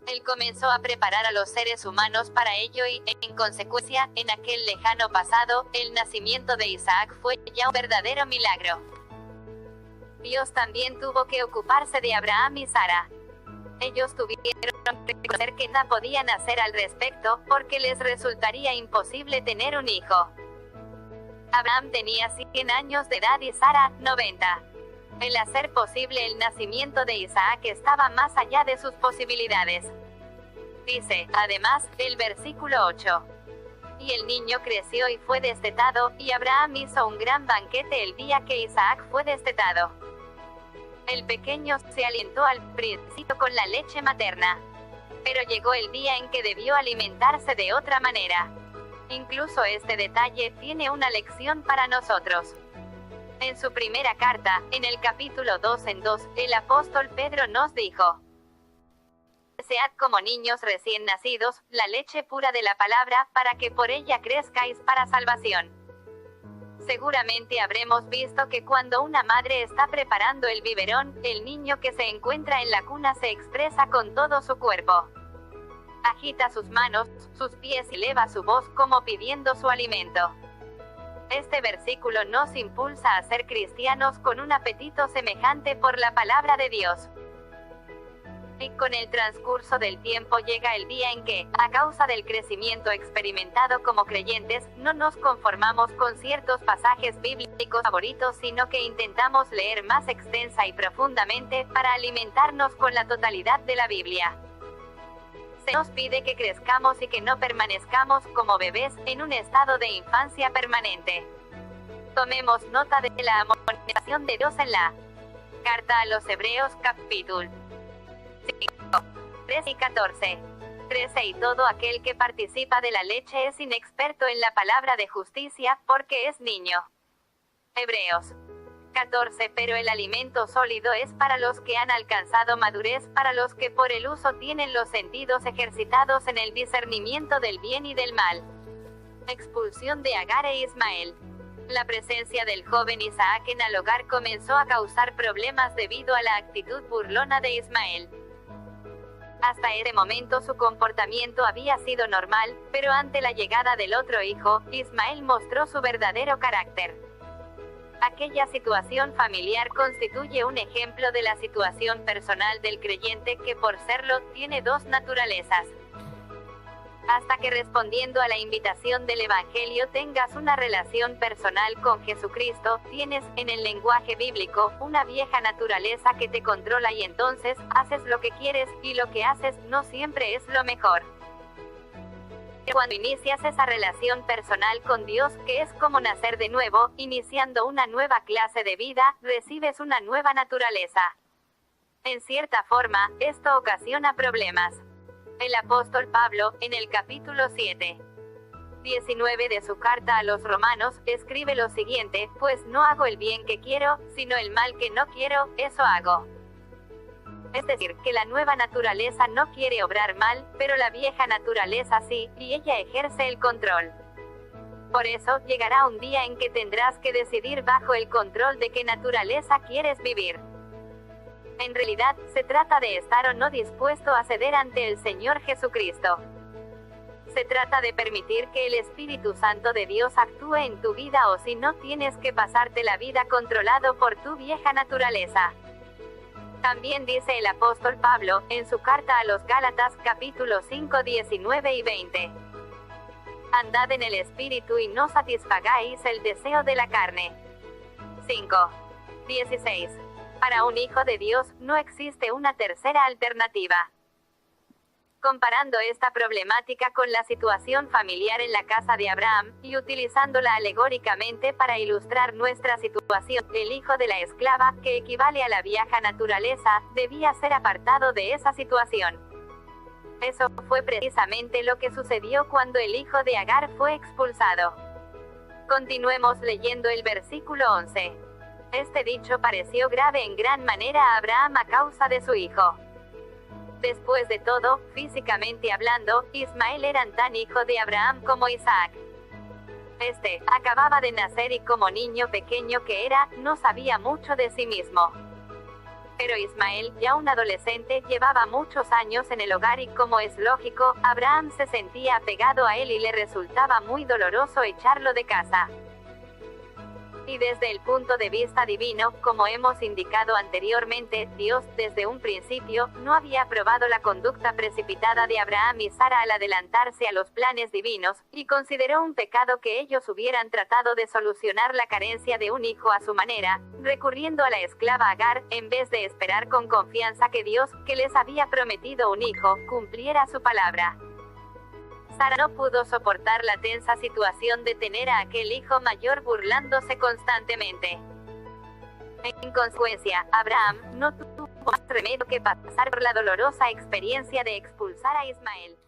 Él comenzó a preparar a los seres humanos para ello y, en consecuencia, en aquel lejano pasado, el nacimiento de Isaac fue ya un verdadero milagro. Dios también tuvo que ocuparse de Abraham y Sara. Ellos tuvieron que reconocer que nada podían hacer al respecto, porque les resultaría imposible tener un hijo. Abraham tenía 100 años de edad y Sara, 90. El hacer posible el nacimiento de Isaac estaba más allá de sus posibilidades. Dice, además, el versículo 8. Y el niño creció y fue destetado, y Abraham hizo un gran banquete el día que Isaac fue destetado. El pequeño se alimentó al principio con la leche materna. Pero llegó el día en que debió alimentarse de otra manera. Incluso este detalle tiene una lección para nosotros. En su primera carta, en el capítulo 2 en 2, el apóstol Pedro nos dijo: Desead como niños recién nacidos, la leche pura de la palabra, para que por ella crezcáis para salvación. Seguramente habremos visto que cuando una madre está preparando el biberón, el niño que se encuentra en la cuna se expresa con todo su cuerpo. Agita sus manos, sus pies y eleva su voz como pidiendo su alimento. Este versículo nos impulsa a ser cristianos con un apetito semejante por la palabra de Dios. Y con el transcurso del tiempo llega el día en que, a causa del crecimiento experimentado como creyentes, no nos conformamos con ciertos pasajes bíblicos favoritos, sino que intentamos leer más extensa y profundamente, para alimentarnos con la totalidad de la Biblia. Se nos pide que crezcamos y que no permanezcamos como bebés, en un estado de infancia permanente. Tomemos nota de la amonestación de Dios en la Carta a los Hebreos, capítulo 5, 13 y 14. 13 Y todo aquel que participa de la leche es inexperto en la palabra de justicia, porque es niño. Hebreos 14. Pero el alimento sólido es para los que han alcanzado madurez, para los que por el uso tienen los sentidos ejercitados en el discernimiento del bien y del mal. Expulsión de Agar e Ismael. La presencia del joven Isaac en el hogar comenzó a causar problemas debido a la actitud burlona de Ismael. Hasta ese momento su comportamiento había sido normal, pero ante la llegada del otro hijo, Ismael mostró su verdadero carácter. Aquella situación familiar constituye un ejemplo de la situación personal del creyente que, por serlo, tiene dos naturalezas. Hasta que respondiendo a la invitación del Evangelio tengas una relación personal con Jesucristo, tienes, en el lenguaje bíblico, una vieja naturaleza que te controla y entonces, haces lo que quieres, y lo que haces, no siempre es lo mejor. Cuando inicias esa relación personal con Dios, que es como nacer de nuevo, iniciando una nueva clase de vida, recibes una nueva naturaleza. En cierta forma, esto ocasiona problemas. El apóstol Pablo, en el capítulo 7, 19 de su carta a los romanos, escribe lo siguiente: pues no hago el bien que quiero, sino el mal que no quiero, eso hago. Es decir, que la nueva naturaleza no quiere obrar mal, pero la vieja naturaleza sí, y ella ejerce el control. Por eso, llegará un día en que tendrás que decidir bajo el control de qué naturaleza quieres vivir. En realidad, se trata de estar o no dispuesto a ceder ante el Señor Jesucristo. Se trata de permitir que el Espíritu Santo de Dios actúe en tu vida, o si no tienes que pasarte la vida controlado por tu vieja naturaleza. También dice el apóstol Pablo, en su carta a los Gálatas, capítulo 5, 19 y 20. Andad en el Espíritu y no satisfagáis el deseo de la carne. 5. 16. Para un hijo de Dios, no existe una tercera alternativa. Comparando esta problemática con la situación familiar en la casa de Abraham, y utilizándola alegóricamente para ilustrar nuestra situación, el hijo de la esclava, que equivale a la vieja naturaleza, debía ser apartado de esa situación. Eso fue precisamente lo que sucedió cuando el hijo de Agar fue expulsado. Continuemos leyendo el versículo 11. Este dicho pareció grave en gran manera a Abraham a causa de su hijo. Después de todo, físicamente hablando, Ismael era tan hijo de Abraham como Isaac. Este acababa de nacer y como niño pequeño que era, no sabía mucho de sí mismo. Pero Ismael, ya un adolescente, llevaba muchos años en el hogar y, como es lógico, Abraham se sentía apegado a él y le resultaba muy doloroso echarlo de casa. Y desde el punto de vista divino, como hemos indicado anteriormente, Dios, desde un principio, no había aprobado la conducta precipitada de Abraham y Sara al adelantarse a los planes divinos, y consideró un pecado que ellos hubieran tratado de solucionar la carencia de un hijo a su manera, recurriendo a la esclava Agar, en vez de esperar con confianza que Dios, que les había prometido un hijo, cumpliera su palabra. Sara no pudo soportar la tensa situación de tener a aquel hijo mayor burlándose constantemente. En consecuencia, Abraham no tuvo más remedio que pasar por la dolorosa experiencia de expulsar a Ismael.